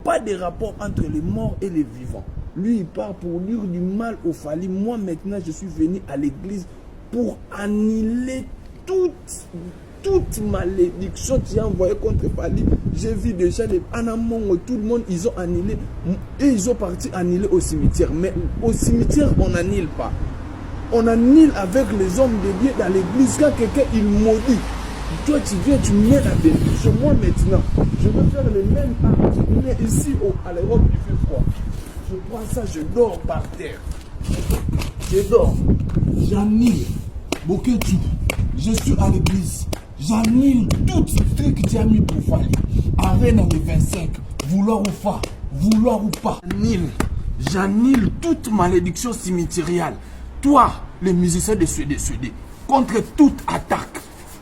pas de rapport entre les morts et les vivants. Lui, il part pour dire du mal au Fally. Moi, maintenant, je suis venu à l'église pour annuler toute malédiction qui est envoyée contre Fally. J'ai vu déjà les Anamon, tout le monde, ils ont annulé. Et ils ont parti annuler au cimetière. Mais au cimetière, on n'annule pas. On annule avec les hommes de Dieu dans l'église. Quand quelqu'un, il maudit, toi, tu viens, tu mets la bénédiction. Moi, maintenant, je veux faire le même acte. Mais ici, à l'Europe, il fait froid. Je prends ça, je dors par terre. Je dors. J'annule. Boketu. Je suis à l'église. J'annule tout ce truc que tu as mis pour Fally. Arène le 25. Vouloir ou pas. J'annule toute malédiction cimériale. Toi, les musiciens de Suède, contre toute attaque.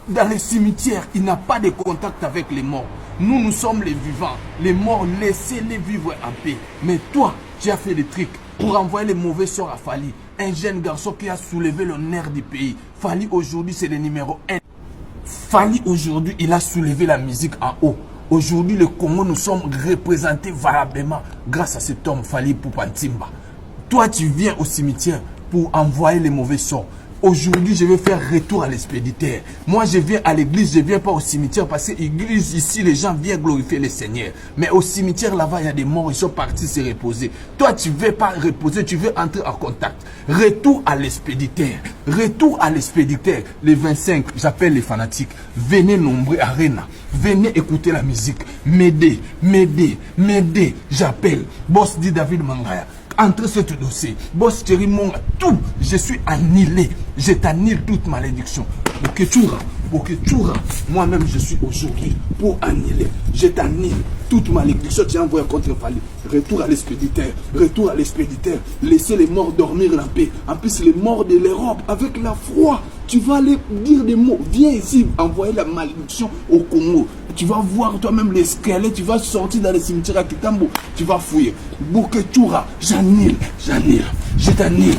Dans les cimetières, il n'y a pas de contact avec les morts. Nous sommes les vivants. Les morts, laissez-les vivre en paix. Mais toi, tu as fait des trucs pour envoyer les mauvais sorts à Fally. Un jeune garçon qui a soulevé l'honneur du pays. Fally, aujourd'hui, c'est le numéro 1. Fally, aujourd'hui, il a soulevé la musique en haut. Aujourd'hui, le Congo, nous sommes représentés valablement grâce à cet homme, Fally Ipupa Ntimba. Toi, tu viens au cimetière pour envoyer les mauvais sorts. Aujourd'hui, je vais faire retour à l'expéditeur. Moi, je viens à l'église, je ne viens pas au cimetière parce que l'église, ici, les gens viennent glorifier le Seigneur. Mais au cimetière, là-bas, il y a des morts, ils sont partis se reposer. Toi, tu ne veux pas reposer, tu veux entrer en contact. Retour à l'expéditeur. Retour à l'expéditeur. Les 25, j'appelle les fanatiques. Venez nombreux à Arena. Venez écouter la musique. M'aider. J'appelle. Boss dit David Mangaya. Entre ce dossier, Boss Thierry Monga, tout, je suis annulé. Je t'annule toute malédiction. Boketura, moi-même je suis aujourd'hui pour annuler. Je t'annule toute malédiction qui est envoyée contre Fally. Retour à l'expéditeur. Laissez les morts dormir en paix. En plus, les morts de l'Europe, avec la froid, tu vas aller dire des mots. Viens ici, envoyer la malédiction au Congo. Tu vas voir toi-même les squelettes, tu vas sortir dans les cimetières à Kitambo, tu vas fouiller. Boketura, j'annule, je t'annule.